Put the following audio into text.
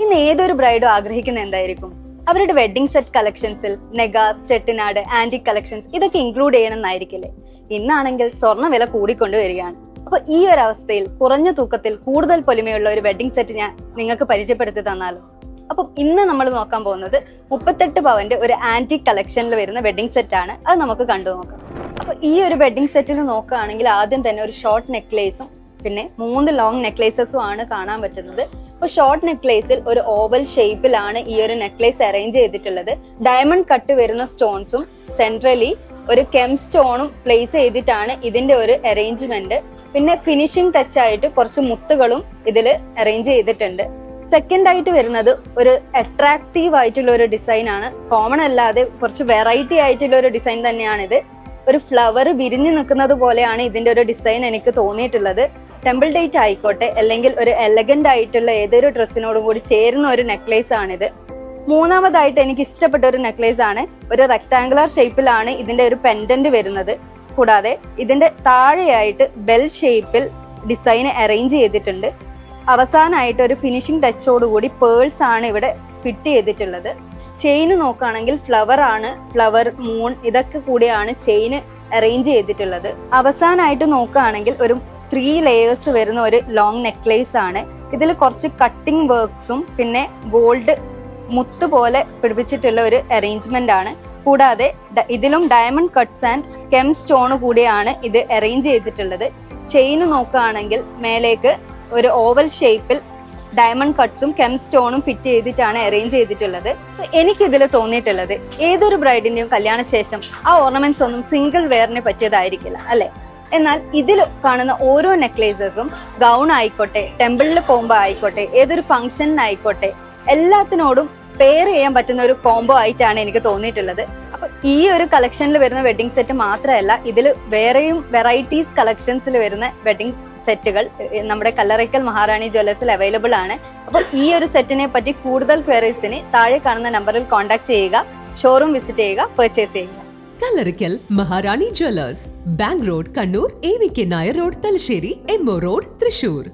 ഇന്ന് ഏതൊരു ബ്രൈഡും ആഗ്രഹിക്കുന്ന എന്തായിരിക്കും? അവരുടെ വെഡിങ് സെറ്റ് കളക്ഷൻസിൽ നെഗാസ്, ചെട്ടിനാട്, ആന്റിക് കളക്ഷൻസ് ഇതൊക്കെ ഇൻക്ലൂഡ് ചെയ്യണമെന്നായിരിക്കില്ലേ? ഇന്നാണെങ്കിൽ സ്വർണ്ണ വില കൂടിക്കൊണ്ടുവരികയാണ്. അപ്പൊ ഈ ഒരു അവസ്ഥയിൽ കുറഞ്ഞ തൂക്കത്തിൽ കൂടുതൽ പൊലിമയുള്ള ഒരു വെഡിങ് സെറ്റ് ഞാൻ നിങ്ങൾക്ക് പരിചയപ്പെടുത്തി തന്നാലോ? അപ്പം ഇന്ന് നമ്മൾ നോക്കാൻ പോകുന്നത് 38 പവന്റെ ഒരു ആന്റിക് കളക്ഷനിൽ വരുന്ന വെഡിങ് സെറ്റ് ആണ്. അത് നമുക്ക് കണ്ടു നോക്കാം. അപ്പൊ ഈ ഒരു വെഡിങ് സെറ്റിൽ നോക്കുകയാണെങ്കിൽ ആദ്യം തന്നെ ഒരു ഷോർട്ട് നെക്ലേസും പിന്നെ 3 ലോങ് നെക്ലേസസും ആണ് കാണാൻ പറ്റുന്നത്. അപ്പൊ ഷോർട്ട് നെക്ലേസിൽ ഒരു ഓവൽ ഷേപ്പിലാണ് ഈ ഒരു നെക്ലേസ് അറേഞ്ച് ചെയ്തിട്ടുള്ളത്. ഡയമണ്ട് കട്ട് വരുന്ന സ്റ്റോൺസും സെൻട്രലി ഒരു കെം സ്റ്റോണും പ്ലേസ് ചെയ്തിട്ടാണ് ഇതിന്റെ ഒരു അറേഞ്ച്മെന്റ്. പിന്നെ ഫിനിഷിംഗ് ടച്ച് ആയിട്ട് കുറച്ച് മുത്തുകളും ഇതിൽ അറേഞ്ച് ചെയ്തിട്ടുണ്ട്. സെക്കൻഡ് ആയിട്ട് വരുന്നത് ഒരു അട്രാക്റ്റീവ് ആയിട്ടുള്ള ഒരു ഡിസൈൻ ആണ്. കോമൺ അല്ലാതെ കുറച്ച് വെറൈറ്റി ആയിട്ടുള്ള ഒരു ഡിസൈൻ തന്നെയാണിത്. ഒരു ഫ്ലവർ വിരിഞ്ഞു നിൽക്കുന്നത് പോലെയാണ് ഇതിന്റെ ഒരു ഡിസൈൻ എനിക്ക് തോന്നിയിട്ടുള്ളത്. ടെമ്പിൾ ഡേറ്റ് ആയിക്കോട്ടെ അല്ലെങ്കിൽ ഒരു എലഗന്റ് ആയിട്ടുള്ള ഏതൊരു ഡ്രസ്സിനോടും കൂടി ചേരുന്ന ഒരു നെക്ലേസ് ആണിത്. മൂന്നാമതായിട്ട് എനിക്ക് ഇഷ്ടപ്പെട്ട ഒരു നെക്ലേസ് ആണ്. ഒരു റെക്ടാങ്കുലർ ഷേപ്പിലാണ് ഇതിന്റെ ഒരു പെൻഡന്റ് വരുന്നത്. കൂടാതെ ഇതിന്റെ താഴെയായിട്ട് ബെൽ ഷേപ്പിൽ ഡിസൈൻ അറേഞ്ച് ചെയ്തിട്ടുണ്ട്. അവസാനമായിട്ട് ഒരു ഫിനിഷിംഗ് ടച്ചോടുകൂടി പേൾസ് ആണ് ഇവിടെ ഫിറ്റ് ചെയ്തിട്ടുള്ളത്. ചെയിന് നോക്കുകയാണെങ്കിൽ ഫ്ലവർ ആണ്, ഫ്ലവർ, മൂൺ ഇതൊക്കെ കൂടിയാണ് ചെയിന് അറേഞ്ച് ചെയ്തിട്ടുള്ളത്. അവസാനമായിട്ട് നോക്കുകയാണെങ്കിൽ ഒരു 3 ലെയേഴ്സ് വരുന്ന ഒരു ലോങ് നെക്ലേസ് ആണ്. ഇതിൽ കുറച്ച് കട്ടിംഗ് വർക്ക്സും പിന്നെ ഗോൾഡ് മുത്ത് പോലെ പിടിപ്പിച്ചിട്ടുള്ള ഒരു അറേഞ്ച്മെന്റ് ആണ്. കൂടാതെ ഇതിലും diamond cuts and came stone കൂടിയാണ് ഇത് അറേഞ്ച് ചെയ്തിട്ടുള്ളത്. ചെയിന് നോക്കുകയാണെങ്കിൽ മേലേക്ക് ഒരു ഓവൽ ഷേപ്പിൽ ഡയമണ്ട് കട്ട്സും കെം സ്റ്റോണും ഫിറ്റ് ചെയ്തിട്ടാണ് അറേഞ്ച് ചെയ്തിട്ടുള്ളത്. എനിക്കിതിൽ തോന്നിയിട്ടുള്ളത് ഏതൊരു ബ്രൈഡിന്റെയും കല്യാണ ശേഷം ആ ഓർണമെന്റ്സ് ഒന്നും സിംഗിൾ വെയറിന് പറ്റിയതായിരിക്കില്ല, അല്ലെ? എന്നാൽ ഇതിൽ കാണുന്ന ഓരോ നെക്ലേസസും ഗൗൺ ആയിക്കോട്ടെ, ടെമ്പിളിൽ പോകുമ്പോൾ ആയിക്കോട്ടെ, ഏതൊരു ഫംഗ്ഷനിലായിക്കോട്ടെ എല്ലാത്തിനോടും പെയർ ചെയ്യാൻ പറ്റുന്ന ഒരു കോംബോ ആയിട്ടാണ് എനിക്ക് തോന്നിയിട്ടുള്ളത്. അപ്പൊ ഈ ഒരു കളക്ഷനിൽ വരുന്ന വെഡിങ് സെറ്റ് മാത്രമല്ല, ഇതിൽ വേറെയും വെറൈറ്റീസ് കളക്ഷൻസിൽ വരുന്ന വെഡിങ് സെറ്റുകൾ നമ്മുടെ കല്ലറയ്ക്കൽ മഹാറാണി ജ്വല്ലേഴ്സിൽ അവൈലബിൾ ആണ്. അപ്പോൾ ഈ ഒരു സെറ്റിനെ പറ്റി കൂടുതൽ ക്വയറീസിന് താഴെ കാണുന്ന നമ്പറിൽ കോൺടാക്ട് ചെയ്യുക, ഷോറൂം വിസിറ്റ് ചെയ്യുക, പർച്ചേസ് ചെയ്യുക. Kallarakkal Maharani jewellers, bank road, Kannur, AVK Nair road, Thalassery, MO road, Thrissur.